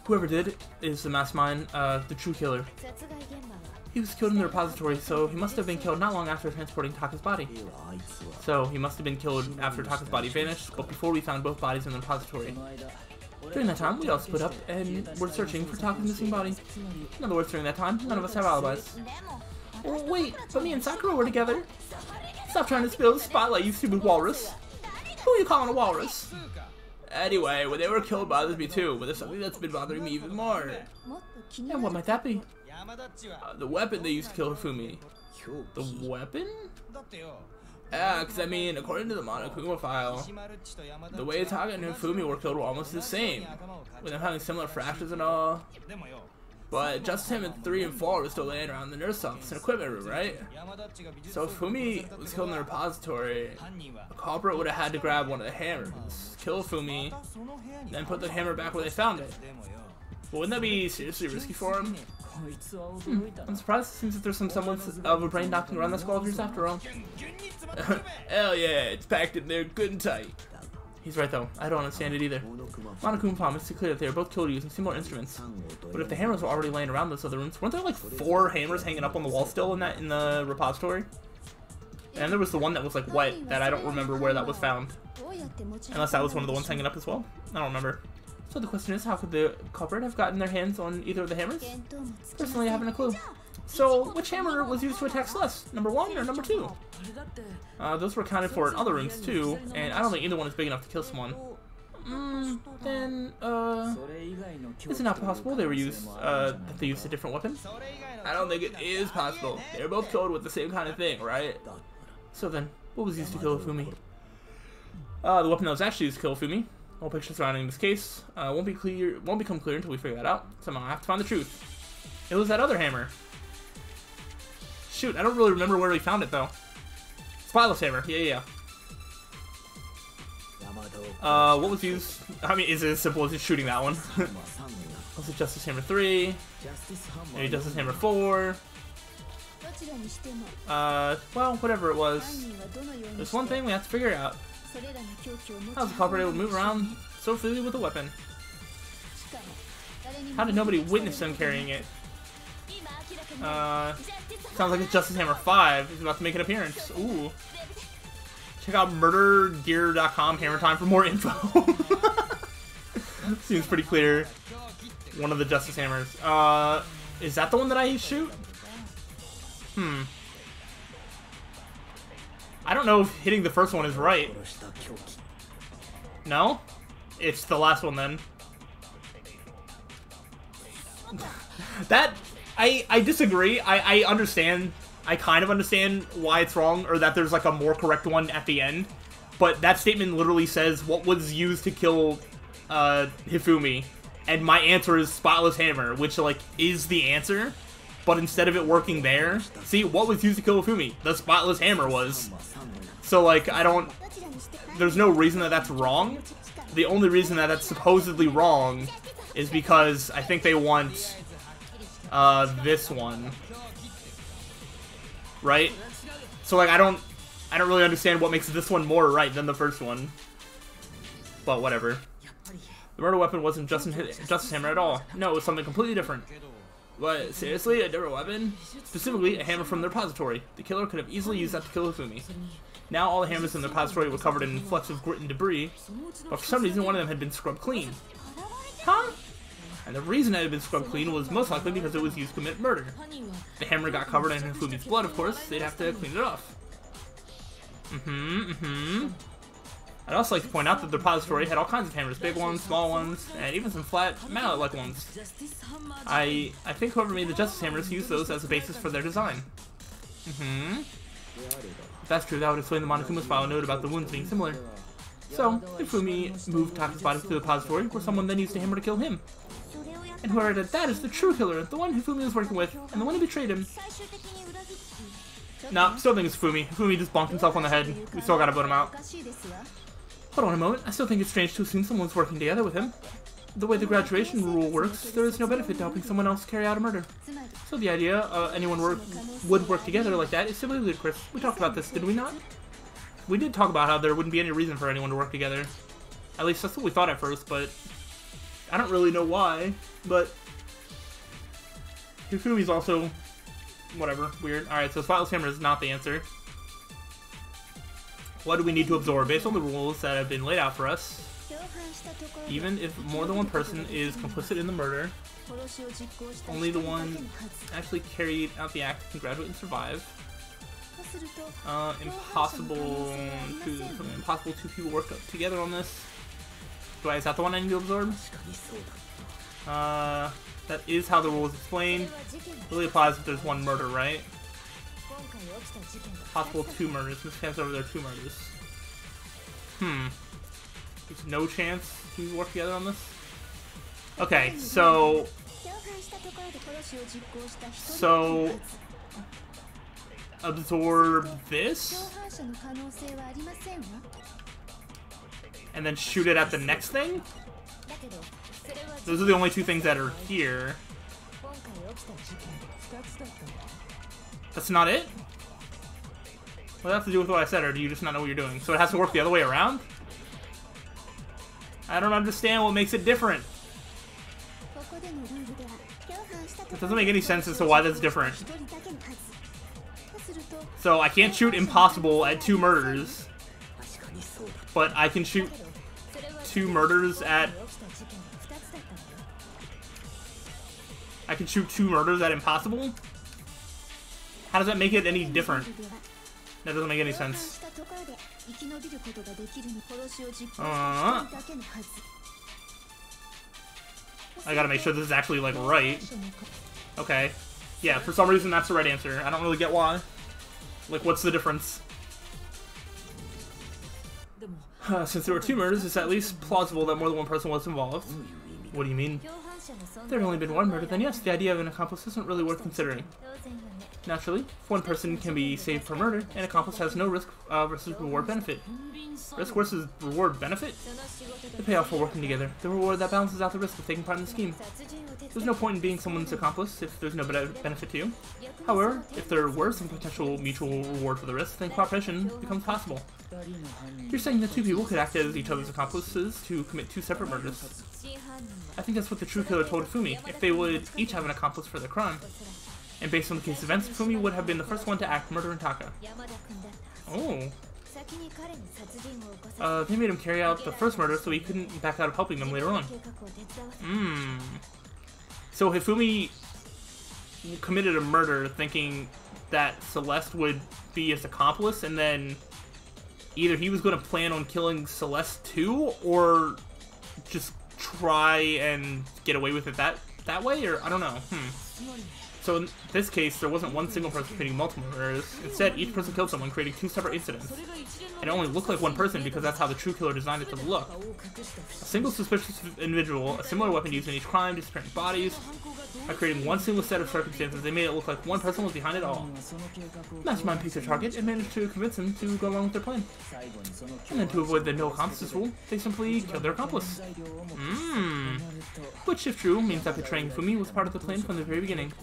Whoever did is the mastermind, the true killer. He was killed in the repository, so he must have been killed not long after transporting Taka's body. So he must have been killed after Taka's body vanished, but before we found both bodies in the repository. During that time, we all split up and were searching for Taka's missing body. In other words, during that time, none of us have alibis. Oh, wait, but me and Sakura were together. Stop trying to spill the spotlight, you stupid walrus. Who are you calling a walrus? Anyway, when they were killed bothers me too, but there's something that's been bothering me even more. And what might that be? The weapon they used to kill Hifumi. The weapon? Yeah, because I mean, according to the Monokuma file, the way Taka and Hifumi were killed were almost the same, with them having similar fractures and all. But just him and 3 and 4 were still laying around the nurse office and equipment room, right? So if Fumi was killed in the repository, the culprit would have had to grab one of the hammers, kill Fumi, then put the hammer back where they found it. But wouldn't that be seriously risky for him? I'm surprised. It seems that there's some semblance of a brain knocking around the skull of yours after all. Hell yeah, it's packed in there good and tight. He's right though, I don't understand it either. Monokuma promised to clear that they were both killed using similar instruments. But if the hammers were already laying around those other rooms, weren't there like 4 hammers hanging up on the wall still in the repository? And there was the one that was like white, that I don't remember where that was found. Unless that was one of the ones hanging up as well? I don't remember. So the question is, how could the culprit have gotten their hands on either of the hammers? Personally, I haven't a clue. So, which hammer was used to attack Celeste? Number 1 or number 2? Those were accounted for in other rooms too, and I don't think either one is big enough to kill someone. Is it not possible they were used, that they used a different weapon? I don't think it is possible. They were both killed with the same kind of thing, right? So then, what was used to kill Fumi? The weapon that was actually used to kill Fumi. All pictures surrounding this case won't become clear until we figure that out. Somehow I have to find the truth. It was that other hammer. Shoot, I don't really remember where we found it though. Spyless hammer, yeah. What was used? I mean, is it as simple as just shooting that one? Was it Justice Hammer 3? Maybe Justice Hammer 4? Well, whatever it was. There's one thing we have to figure out. How was the culprit able to move around so freely with a weapon? How did nobody witness them carrying it? Sounds like it's Justice Hammer 5 is about to make an appearance. Ooh. Check out murdergear.com hammer time for more info. Seems pretty clear. One of the Justice Hammers. Is that the one that I shoot? I don't know if hitting the first one is right. No? It's the last one then. That... I disagree. I understand. I kind of understand why it's wrong, or that there's like a more correct one at the end. But that statement literally says what was used to kill Hifumi. And my answer is Spotless Hammer, which like is the answer. But instead of it working there, see, what was used to kill Hifumi? The Spotless Hammer was. So like, there's no reason that that's wrong. The only reason that that's supposedly wrong is because I think they want this one, right? So like I don't really understand what makes this one more right than the first one, but whatever. The murder weapon wasn't Justice Hammer at all. No, it was something completely different. What, seriously, a different weapon? Specifically, a hammer from the repository. The killer could have easily used that to kill Hifumi. Now all the hammers in the repository were covered in flecks of grit and debris, but for some reason one of them had been scrubbed clean. Huh? And the reason it had been scrubbed clean was most likely because it was used to commit murder. The hammer got covered in Hifumi's blood, of course, they'd have to clean it off. I'd also like to point out that the repository had all kinds of hammers, big ones, small ones, and even some flat mallet-like ones. I think whoever made the Justice Hammers used those as a basis for their design. If that's true, that would explain the Monokuma's file note about the wounds being similar. So, Hifumi moved Taka's body to the repository, where someone then used a hammer to kill him. And whoever did that is the true killer, the one Hifumi was working with, and the one who betrayed him. Nah, still think it's Hifumi. Hifumi just bonked himself on the head. We still gotta vote him out. Hold on a moment, I still think it's strange to assume someone's working together with him. The way the graduation rule works, there is no benefit to helping someone else carry out a murder. So the idea anyone would work together like that is simply ludicrous. We talked about this, did we not? We did talk about how there wouldn't be any reason for anyone to work together. At least that's what we thought at first, but I don't really know why, but Hifumi's also, whatever, weird. Alright, so spotless camera is not the answer. What do we need to absorb? Based on the rules that have been laid out for us, even if more than one person is complicit in the murder, only the one actually carried out the act can graduate and survive. Impossible two people work together on this. Is that the one I need to absorb? That is how the rules explain. Really applies if there's one murder, right? Possible two murders. This chance over there, two murders. There's no chance to work together on this. Okay, so absorb this, and then shoot it at the next thing? Those are the only two things that are here. That's not it? What does that have to do with what I said, or do you just not know what you're doing? So it has to work the other way around? I don't understand what makes it different. It doesn't make any sense as to why that's different. So I can't shoot impossible at two murders, but I can shoot two murders at... I can shoot two murders at impossible? How does that make it any different? That doesn't make any sense. I gotta make sure this is actually, like, right. Okay. Yeah, for some reason that's the right answer. I don't really get why. Like, what's the difference? Since there were two murders, it's at least plausible that more than one person was involved. What do you mean? If there had only been one murder, then yes, the idea of an accomplice isn't really worth considering. Naturally, if one person can be saved for murder, an accomplice has no risk versus reward benefit. Risk versus reward benefit? The payoff for working together. The reward that balances out the risk of taking part in the scheme. There's no point in being someone's accomplice if there's no benefit to you. However, if there were some potential mutual reward for the risk, then cooperation becomes possible. You're saying that two people could act as each other's accomplices to commit two separate murders. I think that's what the true killer told Fumi, if they would each have an accomplice for their crime. And based on the case events, Fumi would have been the first one to act murdering Taka. Oh. They made him carry out the first murder so he couldn't back out of helping them later on. So Hifumi committed a murder thinking that Celeste would be his accomplice, and then either he was going to plan on killing Celeste too, or just try and get away with it that way, or I don't know. So in this case, there wasn't one single person committing multiple murders. Instead, each person killed someone, creating two separate incidents. And it only looked like one person because that's how the true killer designed it to look. A single suspicious individual, a similar weapon used in each crime, disappearing bodies. By creating one single set of circumstances, they made it look like one person was behind it all. Mastermind picked their target and managed to convince them to go along with their plan. And then to avoid the no accomplices rule, they simply killed their accomplice. Which, if true, means that betraying Fumi was part of the plan from the very beginning.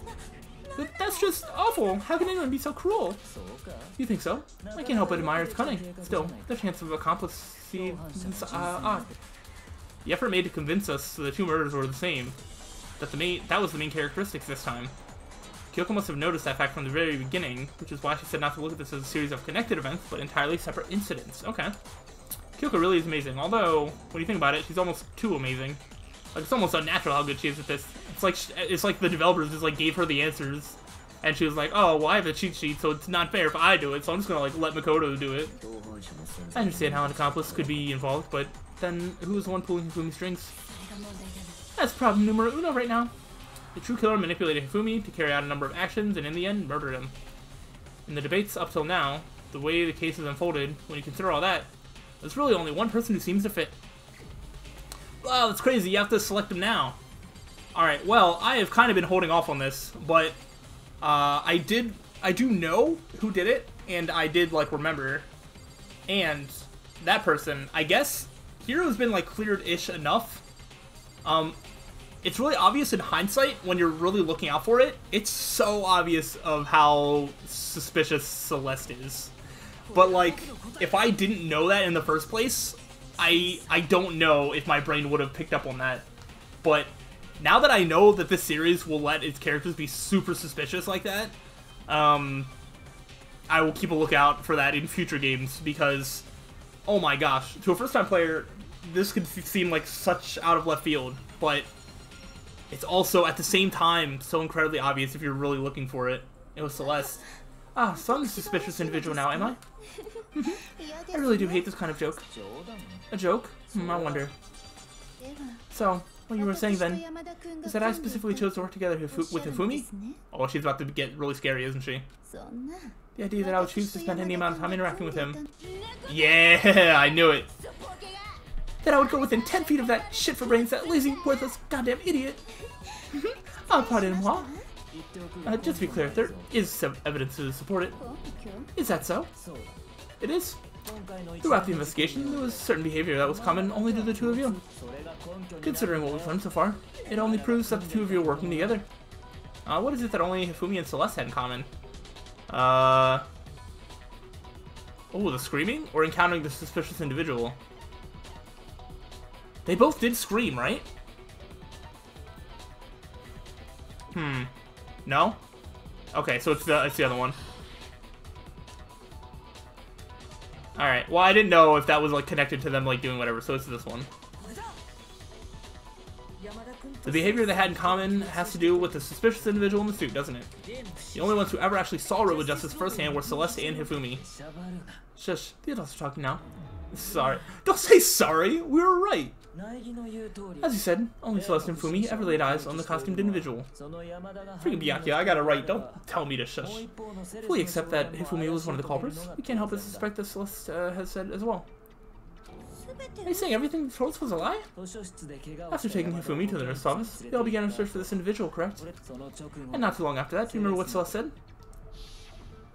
But that's just awful! How can anyone be so cruel? You think so? I can't help but admire its cunning. Still, the chance of accomplice is odd. The effort made to convince us the two murders were the same. That was the main characteristics this time. Kyoko must have noticed that fact from the very beginning, which is why she said not to look at this as a series of connected events, but entirely separate incidents. Okay. Kyoko really is amazing, although, when you think about it, she's almost too amazing. Like, it's almost unnatural how good she is at this. It's like the developers just, like, gave her the answers, and she was like, oh, well, I have a cheat sheet, so it's not fair if I do it, so I'm just gonna, like, let Makoto do it. I understand how an accomplice could be involved, but then who is the one pulling Hifumi's strings? That's problem numero uno right now. The true killer manipulated Hifumi to carry out a number of actions, and in the end, murdered him. In the debates up till now, the way the case has unfolded, when you consider all that, there's really only one person who seems to fit. Wow, that's crazy, you have to select him now. Alright, well, I have kind of been holding off on this, but I do know who did it, and I did, like, remember. And that person, I guess, Hiro's been, like, cleared-ish enough. It's really obvious in hindsight when you're really looking out for it. It's so obvious of how suspicious Celeste is. But, like, if I didn't know that in the first place, I don't know if my brain would have picked up on that. but now that I know that this series will let its characters be super suspicious like that, I will keep a lookout for that in future games, because, oh my gosh, to a first-time player, this could seem like such out of left field, but it's also, at the same time, so incredibly obvious if you're really looking for it. It was Celeste. Ah, so I'm a suspicious individual now, am I? I really do hate this kind of joke. A joke? I wonder. So, what you were saying then, is that I specifically chose to work together with Hifumi? Oh, she's about to get really scary, isn't she? The idea that I would choose to spend any amount of time interacting with him. Yeah, I knew it. That I would go within 10 feet of that shit for brains, that lazy, worthless, goddamn idiot. Pardon-moi. Just to be clear, there is some evidence to support it. Is that so? It is. Throughout the investigation, there was certain behavior that was common only to the two of you. Considering what we've learned so far, it only proves that the two of you are working together. What is it that only Hifumi and Celeste had in common? Oh, the screaming? Or encountering the suspicious individual? They both did scream, right? No? Okay, so it's the other one. Alright, well, I didn't know if that was, like, connected to them, like, doing whatever, so it's this one. The behavior they had in common has to do with the suspicious individual in the suit, doesn't it? The only ones who ever actually saw real justice firsthand were Celeste and Hifumi. Shush, the adults are talking now. Sorry. Don't say sorry! We were right! As you said, only Celeste and Hifumi ever laid eyes on the costumed individual. Freaking Byakuya, I got it right. Don't tell me to shush. If we accept that Hifumi was one of the culprits, we can't help but suspect that Celeste has said as well. Are you saying everything the told us was a lie? After taking Hifumi to the nurse's office, they all began a search for this individual, correct? And not too long after that, do you remember what Celeste said?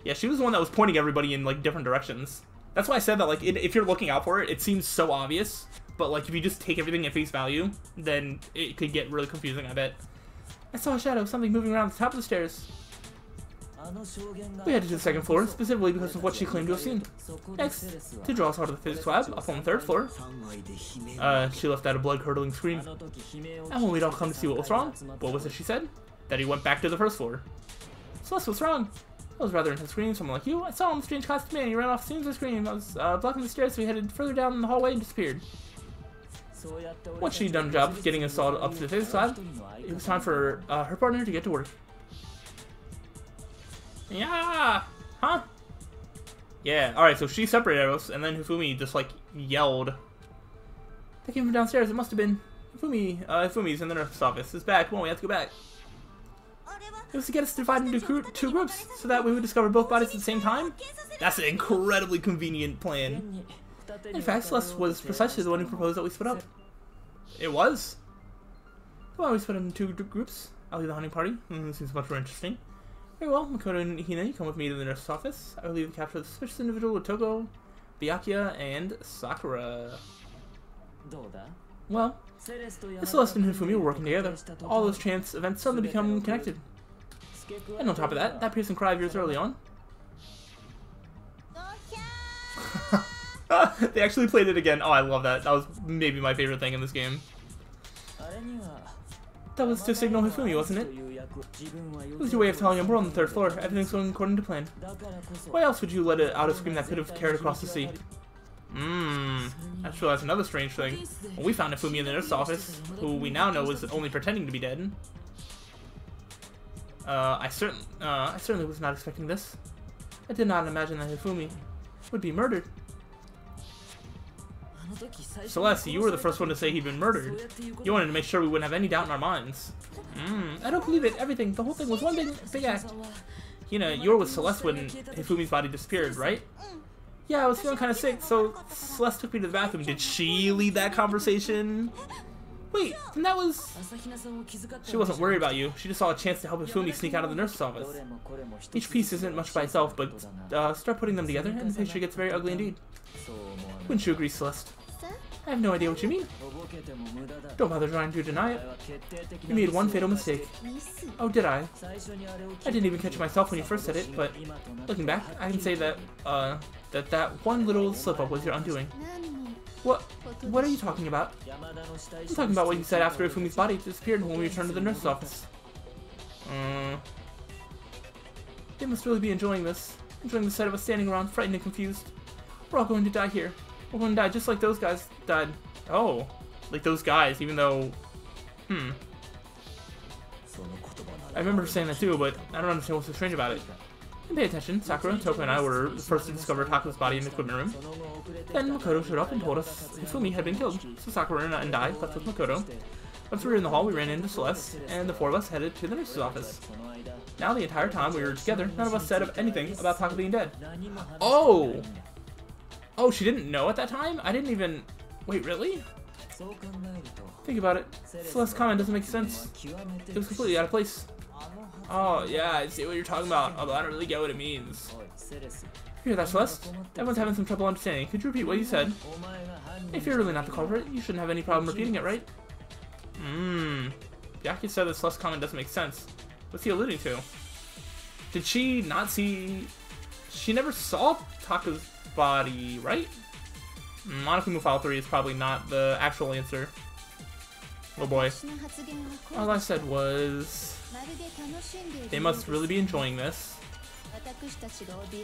Yeah, she was the one that was pointing everybody in, like, different directions. That's why I said that, like, if you're looking out for it, it seems so obvious. But, like, if you just take everything at face value, then it could get really confusing, I bet. I saw a shadow, something moving around the top of the stairs. We headed to the second floor, specifically because of what she claimed to have seen. Next, to draw us out of the physics lab, up on the third floor. She left out a blood-curdling scream. And when we'd all come to see what was wrong, what was it she said? That he went back to the first floor. Celeste, what's wrong? I was rather intense screaming, someone like you. I saw him, strange costume man, he ran off as soon as I screamed. I was blocking the stairs, so he headed further down the hallway and disappeared. Once she'd done a job of getting us all up to the physics lab, it was time for her partner to get to work. Yeah! Huh? Yeah, alright, so she separated us, and then Hifumi just, like, yelled. That came from downstairs, it must have been Hifumi's in the nurse's office. It's back, come on, we have to go back. It was to get us divided into two groups, so that we would discover both bodies at the same time? That's an incredibly convenient plan. In fact, Celeste was precisely the one who proposed that we split up. It was? Well, we split into two groups. I'll lead the hunting party. Seems much more interesting. Very well, Makoto and Hina, you come with me to the nurse's office. I will leave to capture the suspicious individual with Toko, Byakuya, and Sakura. Well, as Celeste and Hifumi were working together, all those chance events suddenly become connected. And on top of that, that piercing cry of yours early on. They actually played it again. Oh, I love that. That was maybe my favorite thing in this game. That was to signal Hifumi, wasn't it? It was your way of telling him we're on the third floor. Everything's going according to plan. Why else would you let out a scream that could have carried across the sea? I just realized another strange thing. When we found Hifumi in the nurse's office, who we now know was only pretending to be dead. I certainly was not expecting this. I did not imagine that Hifumi would be murdered. Celeste, you were the first one to say he'd been murdered. You wanted to make sure we wouldn't have any doubt in our minds. I don't believe it. Everything, the whole thing was one big act. Hina, you were with Celeste when Hifumi's body disappeared, right? Yeah, I was feeling kind of sick, so Celeste took me to the bathroom. Did she lead that conversation? Wait, then that was... She wasn't worried about you. She just saw a chance to help Hifumi sneak out of the nurse's office. Each piece isn't much by itself, but start putting them together and the picture gets very ugly indeed. Wouldn't you agree, Celeste? I have no idea what you mean. Don't bother trying to deny it. You made one fatal mistake. Oh, did I? I didn't even catch it myself when you first said it, but looking back, I can say that, that one little slip-up was your undoing. What are you talking about? I'm talking about what you said after Ifumi's body disappeared when we returned to the nurse's office. They must really be enjoying this. Enjoying the sight of us standing around, frightened and confused. We're all going to die here. We're going to die just like those guys died. Oh, like those guys, even though... I remember her saying that too, but I don't understand what's so strange about it. And pay attention, Sakura, Toko, and I were the first to discover Taku's body in the equipment room. Then Makoto showed up and told us Hifumi had been killed, so Sakura and I left with Makoto. Once we were in the hall, we ran into Celeste, and the four of us headed to the nurse's office. Now, the entire time we were together, none of us said anything about Taku being dead. Oh! Oh, she didn't know at that time? I didn't even... Wait, really? Think about it. Celeste's comment doesn't make sense. It was completely out of place. Oh, yeah, I see what you're talking about, although I don't really get what it means. You hear that, Celeste? Everyone's having some trouble understanding. Could you repeat what you said? If you're really not the culprit, you shouldn't have any problem repeating it, right? Byakuya said that Celeste's comment doesn't make sense. What's he alluding to? Did she not see... She never saw Taku's body, right? Monokuma File 3 is probably not the actual answer. Oh boy. All I said was... They must really be enjoying this.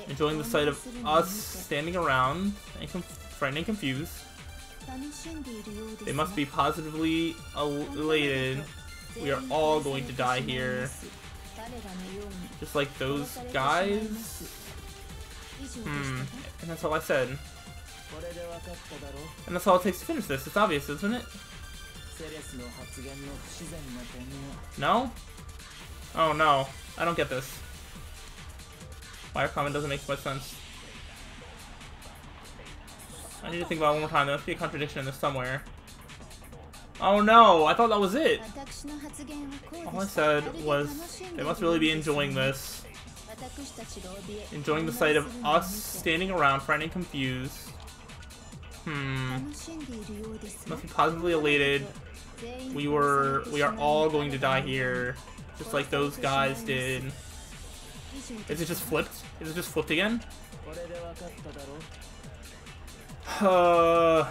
Enjoying the sight of us standing around and frightened and confused. They must be positively elated. We are all going to die here. Just like those guys? And that's all I said. And that's all it takes to finish this. It's obvious, isn't it? No? Oh no. I don't get this. Why our comment doesn't make much sense. I need to think about it one more time. There must be a contradiction in this somewhere. Oh no, I thought that was it. All I said was, they must really be enjoying this. Enjoying the sight of us standing around, frightened and confused. Must be positively elated. We are all going to die here. Just like those guys did. Is it just flipped? Is it just flipped again? So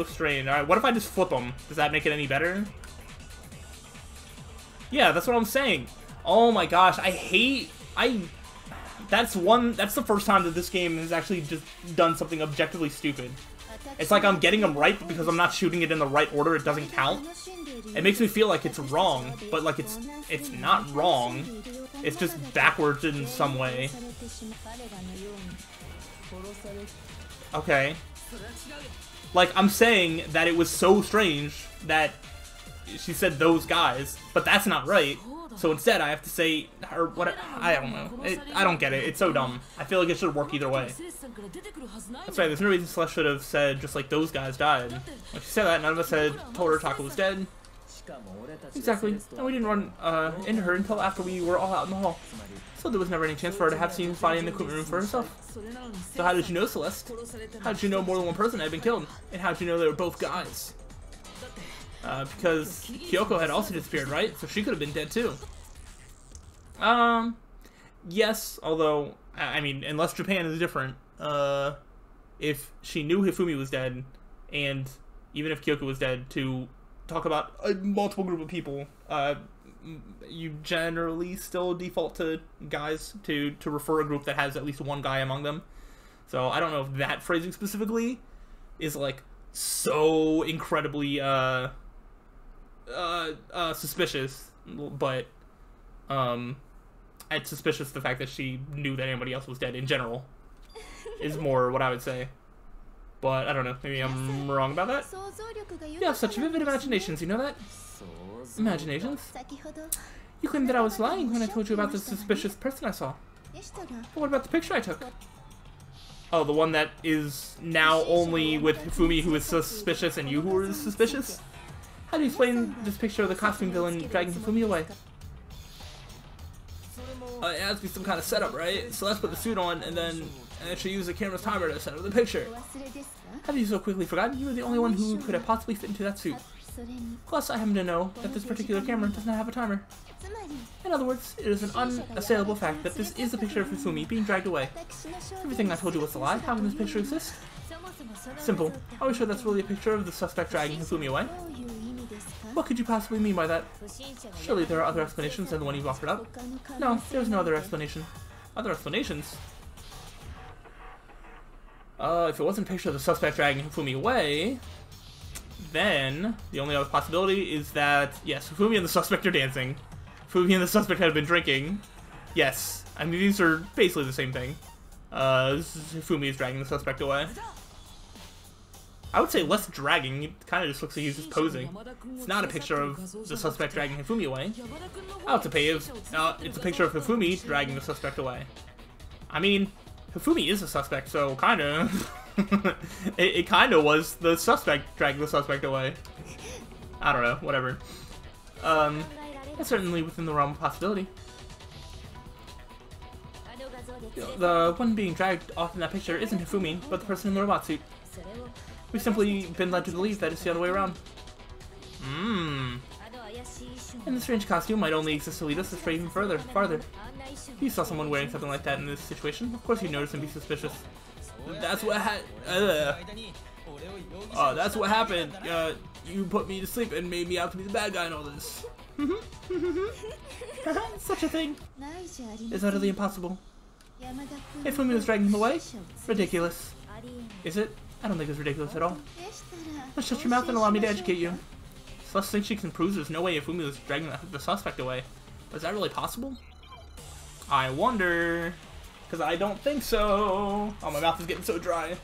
strange. Alright, what if I just flip them? Does that make it any better? Yeah, that's what I'm saying. Oh my gosh, that's the first time that this game has actually just done something objectively stupid. It's like I'm getting them right, but because I'm not shooting it in the right order, it doesn't count. It makes me feel like it's wrong, but like it's not wrong. It's just backwards in some way. Okay. Like, I'm saying that it was so strange that she said those guys, but that's not right. So instead, I have to say, or what? I don't know. I don't get it. It's so dumb. I feel like it should work either way. That's right. There's no reason Celeste should have said just like those guys died. When she said that, none of us had told her Taku was dead. Exactly. And we didn't run into her until after we were all out in the hall. So there was never any chance for her to have seen his body in the equipment room for herself. So how did you know, Celeste? How did you know more than one person had been killed? And how did you know they were both guys? Because Kyoko had also disappeared, right? So she could have been dead too. Yes, although, I mean, unless Japan is different, if she knew Hifumi was dead, and even if Kyoko was dead, to talk about a multiple group of people, you generally still default to guys to refer a group that has at least one guy among them. So I don't know if that phrasing specifically is like so incredibly suspicious, but it's suspicious the fact that she knew that anybody else was dead in general is more what I would say. But I don't know, maybe I'm wrong about that. You have such vivid imaginations, you know that? Imaginations? You claimed that I was lying when I told you about the suspicious person I saw. But what about the picture I took? Oh, the one that is now only with Hifumi, who is suspicious, and you who are suspicious? How do you explain this picture of the costume villain dragging Hifumi away? It has to be some kind of setup, right? Celeste put the suit on, and then and she used the camera's timer to center the picture. Have you so quickly forgotten? You were the only one who could have possibly fit into that suit. Plus, I happen to know that this particular camera does not have a timer. In other words, it is an unassailable fact that this is a picture of Hifumi being dragged away. Everything I told you was a lie. How can this picture exist? Simple. Are we sure that's really a picture of the suspect dragging Hifumi away? What could you possibly mean by that? Surely there are other explanations than the one you've offered up. No, there's no other explanation. Other explanations? If it wasn't a picture of the suspect dragging Hifumi away, then the only other possibility is that, yes, Hifumi and the suspect are dancing. Hifumi and the suspect have been drinking. Yes. I mean, these are basically the same thing. Hifumi is dragging the suspect away. I would say less dragging. It kind of just looks like he's just posing. It's not a picture of the suspect dragging Hifumi away. I'll have to pay. It's a picture of Hifumi dragging the suspect away. I mean, Hifumi is a suspect, so kind of. it kind of was the suspect dragging the suspect away. I don't know. Whatever. That's certainly within the realm of possibility. The one being dragged off in that picture isn't Hifumi, but the person in the robot suit. We've simply been led to believe that it's the other way around. And the strange costume might only exist to lead us astray even farther. If you saw someone wearing something like that in this situation, of course you'd notice and be suspicious. That's what that's what happened. You put me to sleep and made me out to be the bad guy in all this. Such a thing is utterly impossible. If Hifumi was dragging him away, ridiculous. Is it? I don't think it's ridiculous at all. Let's shut your mouth and allow me to educate you. Celeste thinks she can prove there's no way Hifumi was dragging the suspect away. But is that really possible? I wonder. Because I don't think so. Oh, my mouth is getting so dry.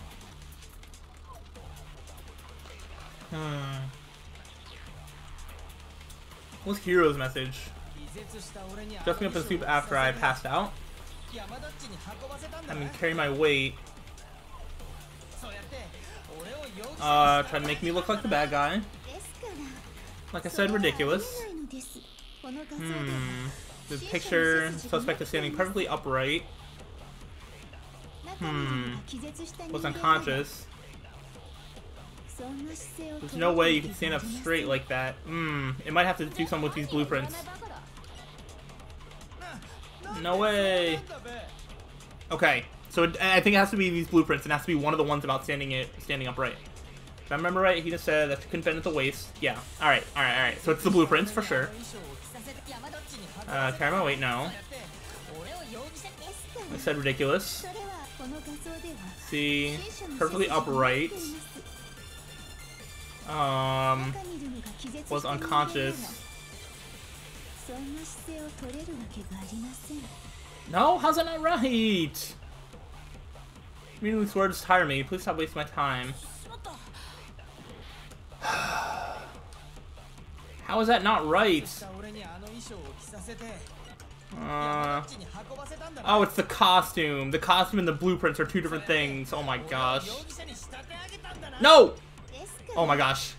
What's Hiro's message? Dress me up in soup after I passed out. I mean, carry my weight. Try to make me look like the bad guy. Like I said, ridiculous. The picture, suspect is standing perfectly upright. Was unconscious. There's no way you can stand up straight like that. It might have to do something with these blueprints. No way. Okay, so I think it has to be these blueprints. It has to be one of the ones about standing upright. If I remember right, he just said that you couldn't bend at the waist. Yeah. All right. So it's the blueprints for sure. Carry my weight, no. I said ridiculous. See, perfectly upright. Was unconscious. No, how's that not right? Meaningless words tire me. Please stop wasting my time. How is that not right? Oh, it's the costume. The costume and the blueprints are two different things. Oh my gosh. No! Oh my gosh.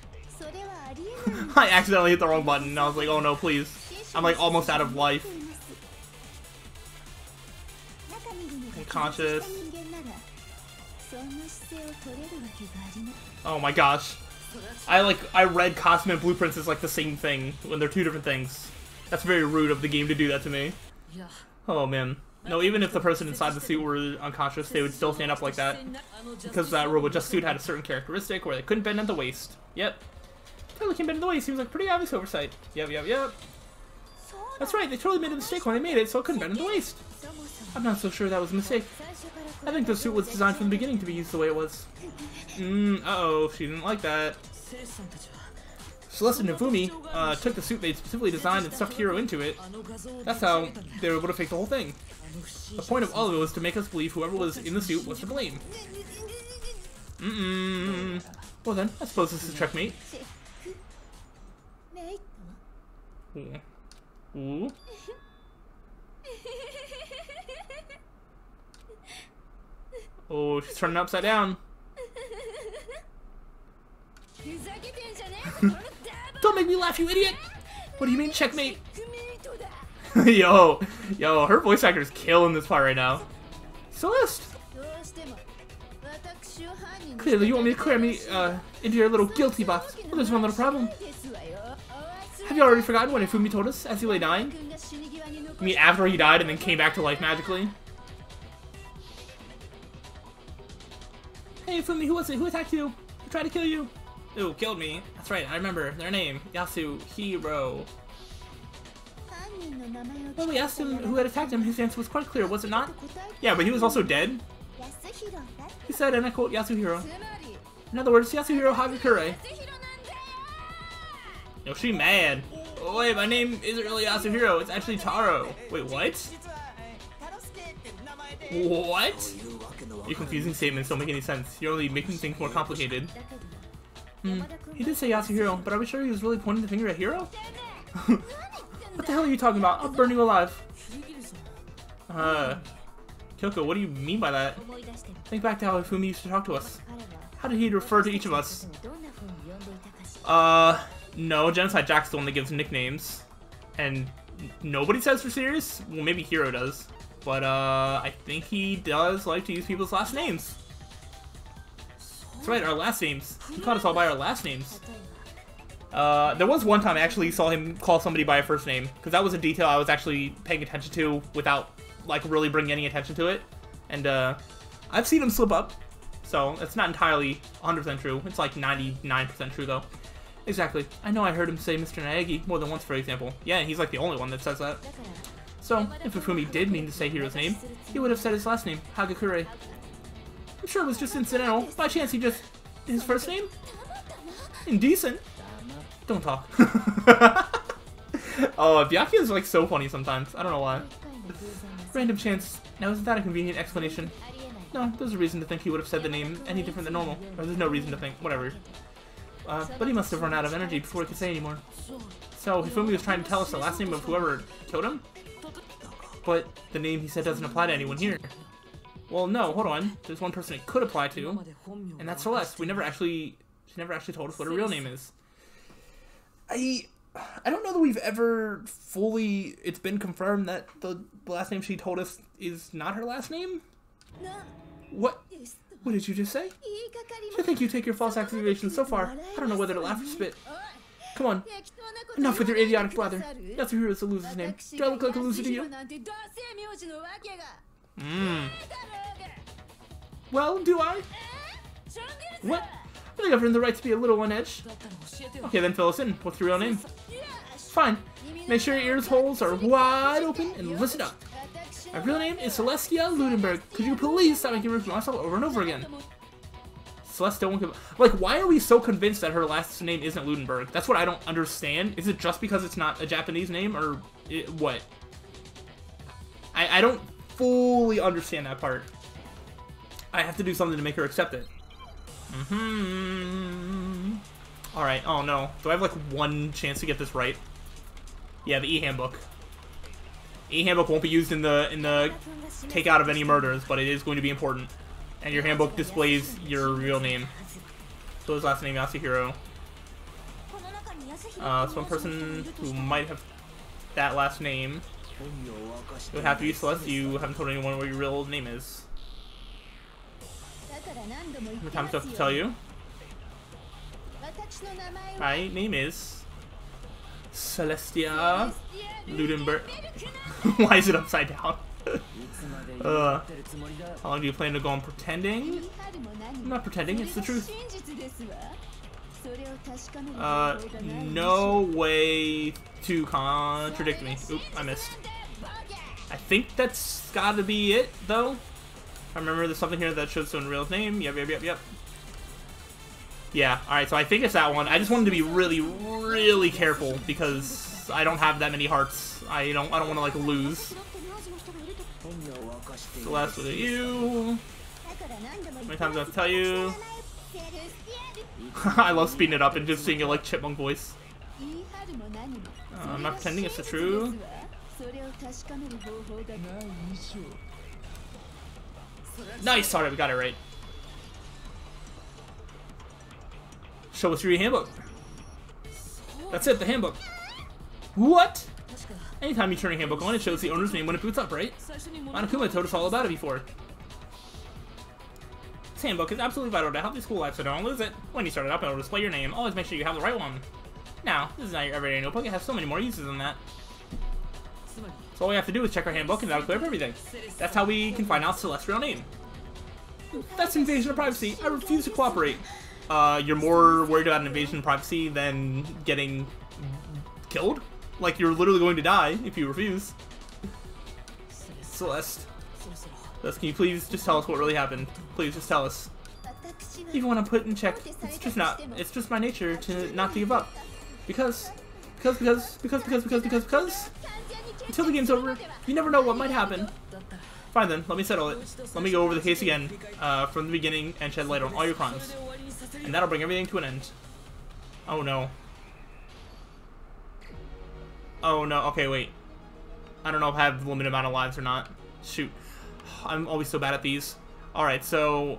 I accidentally hit the wrong button. I was like, oh no, please. I'm like almost out of life. Unconscious. Oh my gosh. I read costume and blueprints as like the same thing when they're two different things. That's very rude of the game to do that to me. Oh man. No, even if the person inside the suit were unconscious, they would still stand up like that. Because that robot just suit had a certain characteristic where they couldn't bend at the waist. Yep. Totally can't bend at the waist. Seems like pretty obvious oversight. Yep. That's right, they totally made a mistake when they made it, so it couldn't bend at the waist. I'm not so sure that was a mistake. I think the suit was designed from the beginning to be used the way it was. Uh-oh, she didn't like that. Celeste and Hifumi took the suit they specifically designed and stuck Hiro into it. That's how they were able to fake the whole thing. The point of all of it was to make us believe whoever was in the suit was to blame. Well then, I suppose this is a checkmate. Ooh. Oh, she's turning upside down. Don't make me laugh, you idiot! What do you mean, checkmate? Yo, her voice actor is killing this part right now. Celeste! Clearly, you want me to clear me into your little guilty box. Well, there's one little problem. Have you already forgotten what Ifumi told us as he lay dying? I mean, after he died and then came back to life magically? Hey, Ifumi, who was it? Who attacked you? Who tried to kill you? Ooh, killed me. That's right, I remember. Their name. Yasuhiro. When we asked him who had attacked him, his answer was quite clear, was it not? Yeah, but he was also dead. He said, and I quote, Yasuhiro. In other words, Yasuhiro Hagakure. Yo, she mad. Oh, wait, my name isn't really Yasuhiro, it's actually Taro. Wait, what? What? Your confusing statements don't make any sense. You're only making things more complicated. He did say Yasuhiro, but are we sure he was really pointing the finger at Hiro? What the hell are you talking about? I'll burn you alive. Kyoko, what do you mean by that? Think back to how Ifumi used to talk to us. How did he refer to each of us? No, Genocide Jack's the one that gives nicknames. And nobody says for serious? Well, maybe Hiro does. But, I think he does like to use people's last names. That's right, our last names. He called us all by our last names. There was one time I actually saw him call somebody by a first name, because that was a detail I was actually paying attention to without, like, really bringing any attention to it. And, I've seen him slip up, so it's not entirely 100% true. It's like 99% true, though. Exactly. I know I heard him say Mr. Naegi more than once, for example. Yeah, and he's like the only one that says that. So, if Ifumi did mean to say Hiro's name, he would have said his last name, Hagakure. I'm sure it was just incidental. By chance, he just... his first name? Indecent. Don't talk. Oh, Byakuya is like so funny sometimes. I don't know why. Random chance. Now, isn't that a convenient explanation? No, there's a reason to think he would have said the name any different than normal. Or there's no reason to think. Whatever. But he must have run out of energy before he could say anymore. So, Hifumi was trying to tell us the last name of whoever killed him? But the name he said doesn't apply to anyone here. Well, no, hold on. There's one person it could apply to, and that's Celeste. She never actually told us what her real name is. I don't know that we've ever fully... it's been confirmed that the last name she told us is not her last name? What? What did you just say? I think you take your false accusations so far. I don't know whether to laugh or spit. Come on. Enough with your idiotic blather. Yasuhiro's the loser's name. Do I look like a loser to you? Well, do I? What? I think I've earned the right to be a little on edge. Okay, then fill us in. What's your real name? Fine. Make sure your ears holes are wide open and listen up. My real name is Celestia Ludenberg. Could you please stop making room for myself over and over again? Celeste won't give... like, why are we so convinced that her last name isn't Ludenberg? That's what I don't understand. Is it just because it's not a Japanese name, or what? I don't fully understand that part. I have to do something to make her accept it. Alright, oh no. Do I have, like, one chance to get this right? Yeah, the E-handbook. E-handbook won't be used in the takeout of any murders, but it is going to be important. And your handbook displays your real name. So his last name, Yasuhiro. So one person who might have that last name, it would have to be Celeste. You haven't told anyone what your real name is. How many times do I have to tell you? My name is Celestia Ludenberg. Why is it upside down? How long do you plan to go on pretending? I'm not pretending, it's the truth. No way to contradict me. Oop, I missed. I think that's gotta be it, though. I remember there's something here that shows someone's real name. Yep. Yeah, alright, so I think it's that one. I just wanted to be really, really careful because I don't have that many hearts. I don't want to, like, lose. Celeste, with you. How many times do I have to tell you? I love speeding it up and just seeing it like chipmunk voice. I'm not pretending, it's the truth. Nice! Alright, we got it right. Show us your handbook. That's it, the handbook. What? Anytime you turn a handbook on, it shows the owner's name when it boots up, right? Monokuma told us all about it before. This handbook is absolutely vital to healthy school life, so don't lose it. When you start it up, it'll display your name. Always make sure you have the right one. Now, this is not your everyday notebook. It has so many more uses than that. So all we have to do is check our handbook and that'll clear up everything. That's how we can find out Celeste's real name. That's invasion of privacy. I refuse to cooperate. You're more worried about an invasion of privacy than getting killed? Like, you're literally going to die if you refuse. Celeste. Celeste, can you please just tell us what really happened? Please, just tell us. Even when I'm put in check, it's just my nature to not give up. Because, until the game's over, you never know what might happen. Fine then, let me settle it. Let me go over the case again, from the beginning, and shed light on all your crimes. And that'll bring everything to an end. Oh no. Oh no, okay, wait. I don't know if I have a limited amount of lives or not. Shoot. I'm always so bad at these. Alright, so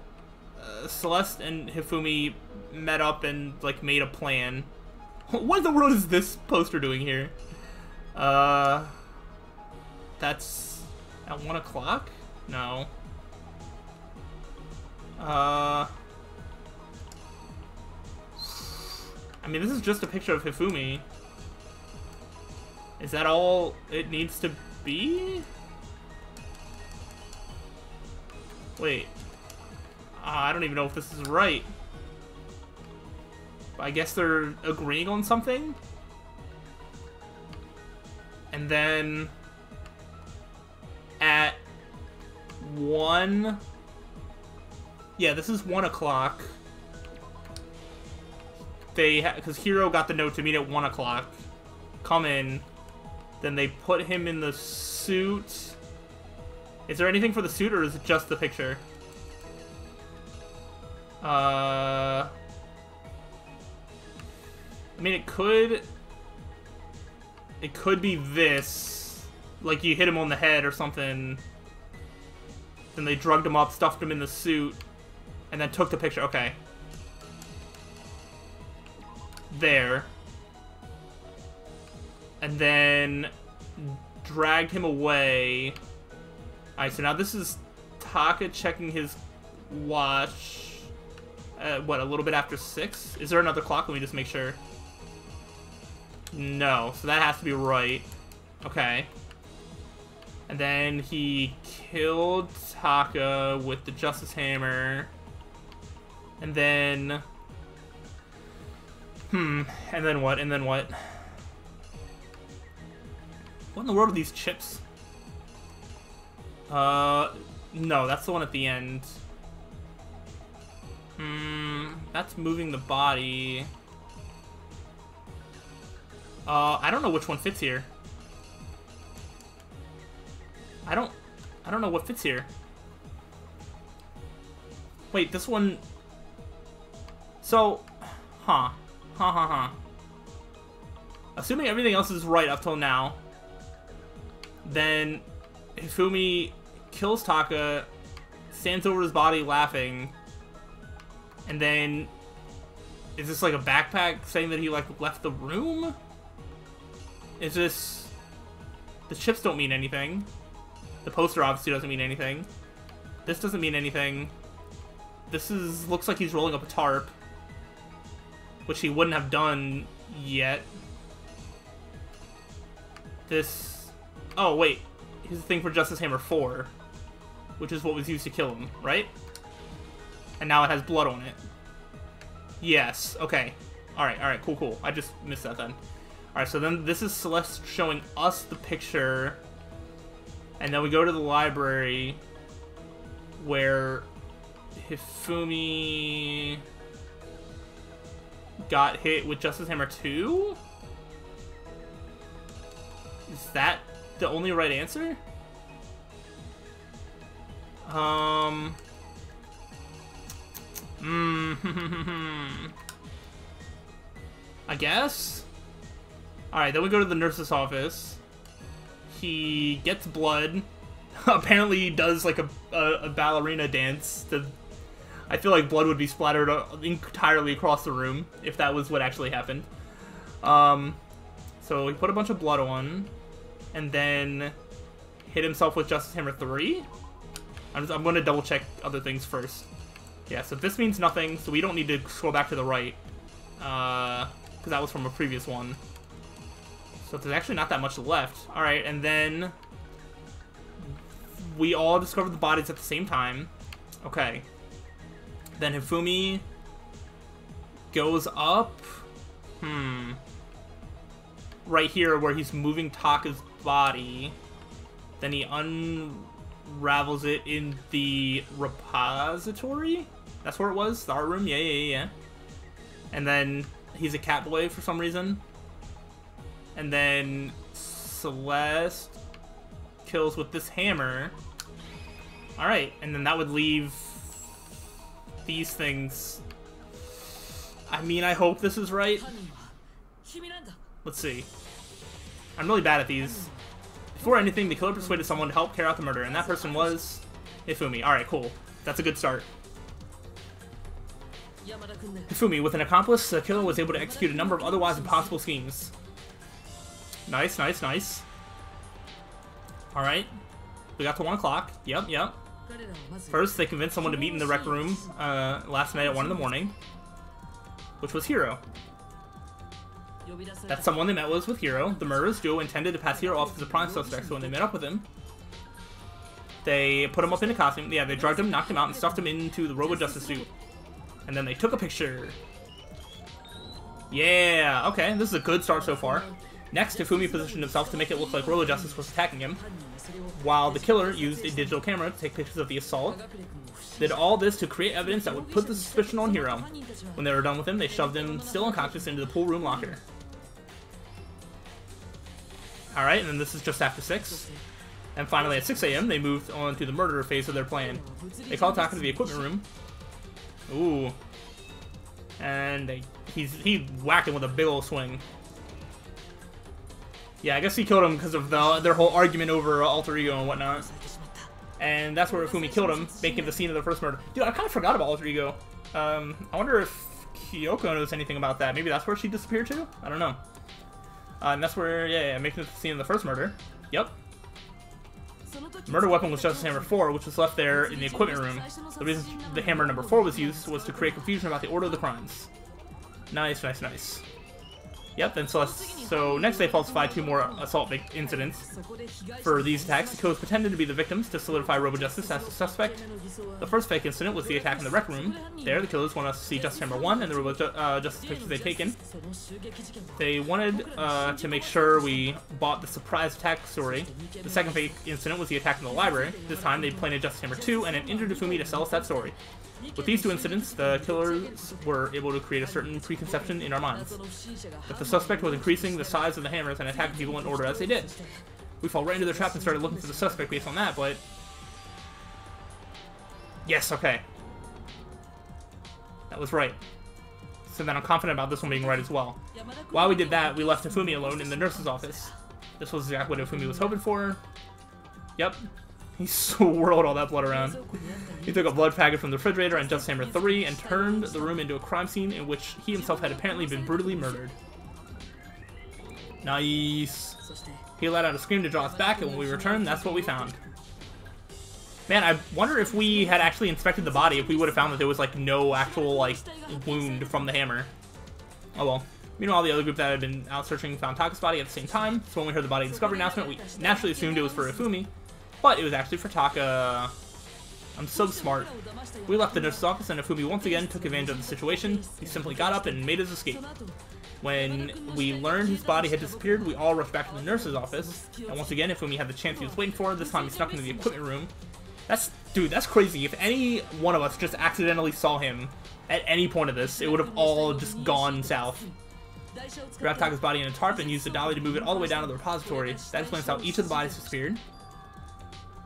Celeste and Hifumi met up and, like, made a plan. What in the world is this poster doing here? That's at 1 o'clock? No. I mean, this is just a picture of Hifumi. Is that all it needs to be? Wait. I don't even know if this is right. I guess they're agreeing on something? And then at 1... Yeah, this is 1 o'clock. Because Hiro got the note to meet at 1 o'clock. Come in. Then they put him in the suit. Is there anything for the suit, or is it just the picture? I mean, it could be this. Like, you hit him on the head or something. Then they drugged him up, stuffed him in the suit, and then took the picture. Okay. There. And then dragged him away. Alright, so now this is Taka checking his watch. What, a little bit after 6? Is there another clock? Let me just make sure. No, so that has to be right. Okay. And then he killed Taka with the Justice Hammer. And then... and then what? And then what? What in the world are these chips? No, that's the one at the end. That's moving the body. I don't know which one fits here. I don't know what fits here. Wait, this one... So... Assuming everything else is right up till now, then Hifumi kills Taka, stands over his body laughing, and then... Is this like a backpack saying that he, like, left the room? Is this... The chips don't mean anything. The poster obviously doesn't mean anything. This doesn't mean anything. This is... Looks like he's rolling up a tarp, which he wouldn't have done yet. This... Oh, wait. Here's the thing for Justice Hammer 4, which is what was used to kill him, right? And now it has blood on it. Yes, okay. Alright, cool. I just missed that then. Alright, so then this is Celeste showing us the picture. And then we go to the library where Hifumi got hit with Justice Hammer 2? Is that the only right answer? I guess? Alright, then we go to the nurse's office. He gets blood. Apparently he does like a ballerina dance. I feel like blood would be splattered entirely across the room if that was what actually happened. So he put a bunch of blood on, and then hit himself with Justice Hammer 3? I'm going to double check other things first. Yeah, so this means nothing, so we don't need to scroll back to the right. Because that was from a previous one. So there's actually not that much left. Alright, and then we all discovered the bodies at the same time. Okay. Then Hifumi goes up. Right here where he's moving Taka's body. Then he unravels it in the repository? That's where it was? The art room? Yeah. And then he's a cat boy for some reason. And then Celeste kills with this hammer. Alright, and then that would leave these things. I mean, I hope this is right. Let's see. I'm really bad at these. Before anything, the killer persuaded someone to help carry out the murder, and that person was Hifumi. Alright, cool. That's a good start. Hifumi, with an accomplice, the killer was able to execute a number of otherwise impossible schemes. Nice. Alright. We got to 1 o'clock. Yep. First, they convinced someone to meet in the rec room last night at 1 in the morning, which was Hiro. That someone they met was with Hiro. The murderous duo intended to pass Hiro off as a prime suspect, so when they met up with him, they put him up in a costume. Yeah, they drugged him, knocked him out, and stuffed him into the Robo Justice suit. And then they took a picture. Yeah, okay, this is a good start so far. Next, Hifumi positioned himself to make it look like Robo Justice was attacking him, while the killer used a digital camera to take pictures of the assault. Did all this to create evidence that would put the suspicion on Hiro. When they were done with him, they shoved him, still unconscious, into the pool room locker. Alright, and then this is just after 6. And finally at 6 AM, they moved on to the murder phase of their plan. They called Taka to the equipment room. Ooh. And he whacked him with a big ol' swing. Yeah, I guess he killed him because of their whole argument over alter ego and whatnot. And that's where Hifumi killed him, making the scene of the first murder. Dude, I kind of forgot about alter ego. I wonder if Kyoko knows anything about that. Maybe that's where she disappeared to? I don't know. And that's where, yeah, making the scene of the first murder. Yep. The murder weapon was Justice Hammer 4, which was left there in the equipment room. The reason the hammer number 4 was used was to create confusion about the order of the crimes. Nice. Yep, and so next they falsified 2 more assault incidents. For these attacks, the killers pretended to be the victims to solidify Robo Justice as the suspect. The first fake incident was the attack in the rec room. There, the killers wanted us to see Justice Hammer 1 and the Robo Justice pictures they'd taken. They wanted to make sure we bought the surprise attack story. The second fake incident was the attack in the library. This time, they planted Justice Hammer 2 and an injured Hifumi to sell us that story. With these 2 incidents, the killers were able to create a certain preconception in our minds, that the suspect was increasing the size of the hammers and attacking people in order as they did. We fell right into the trap and started looking for the suspect based on that, but... Yes, okay. That was right. So then I'm confident about this one being right as well. While we did that, we left Hifumi alone in the nurse's office. This was exactly what Hifumi was hoping for. Yep. He swirled all that blood around. He took a blood packet from the refrigerator and Justice Hammer 3 and turned the room into a crime scene in which he himself had apparently been brutally murdered. Nice. He let out a scream to draw us back, and when we returned, that's what we found. Man, I wonder if we had actually inspected the body, if we would have found that there was, like, no actual, like, wound from the hammer. Oh well. Meanwhile, the other group that had been out searching found Taka's body at the same time, so when we heard the body discovery announcement, we naturally assumed it was for Hifumi. But it was actually for Taka. I'm so smart. We left the nurse's office and Hifumi once again took advantage of the situation. He simply got up and made his escape. When we learned his body had disappeared, we all rushed back to the nurse's office. And once again, Hifumi had the chance he was waiting for. This time he snuck into the equipment room. Dude, that's crazy. If any one of us just accidentally saw him at any point of this, it would have all just gone south. Grabbed Taka's body in a tarp and used the dolly to move it all the way down to the repository. That explains how each of the bodies disappeared.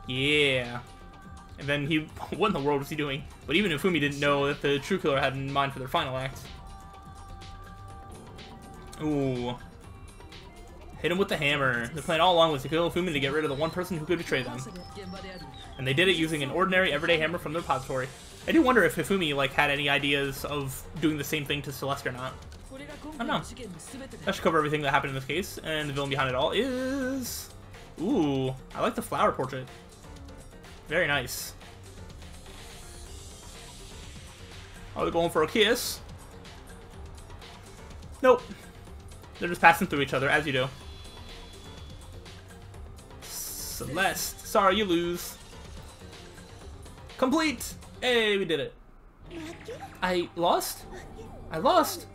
Yeah. And then what in the world was he doing? But even Hifumi didn't know that the true killer had in mind for their final act. Ooh. Hit him with the hammer. The plan all along was to kill Hifumi to get rid of the one person who could betray them. And they did it using an ordinary, everyday hammer from the repository. I do wonder if Hifumi, like, had any ideas of doing the same thing to Celeste or not. I don't know. That should cover everything that happened in this case. And the villain behind it all is... Ooh. I like the flower portrait. Very nice. Are they going for a kiss? Nope. They're just passing through each other, as you do. Celeste. Sorry, you lose. Complete! Hey, we did it. I lost? I lost?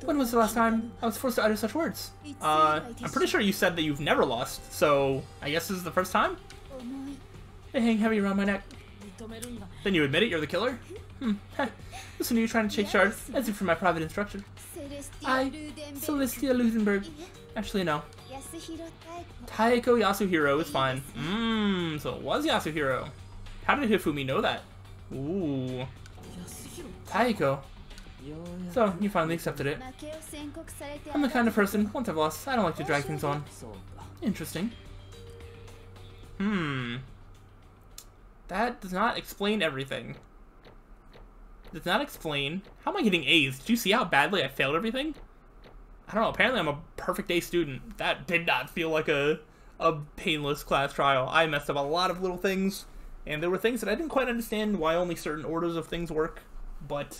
When was the last time I was forced to utter such words? I'm pretty sure you said that you've never lost, so I guess this is the first time? They hang heavy around my neck. Then you admit it, you're the killer? Listen to you trying to take charge, as if for my private instruction. Celestia Lusenberg. Actually, no. Taeko Yasuhiro is fine. So it was Yasuhiro. How did Hifumi know that? Ooh. Taeko. So, you finally accepted it. I'm the kind of person, once I've lost, I don't like to drag things on. Interesting. That does not explain everything. Does not explain... How am I getting A's? Did you see how badly I failed everything? I don't know, apparently I'm a perfect A student. That did not feel like a painless class trial. I messed up a lot of little things, and there were things that I didn't quite understand why only certain orders of things work, but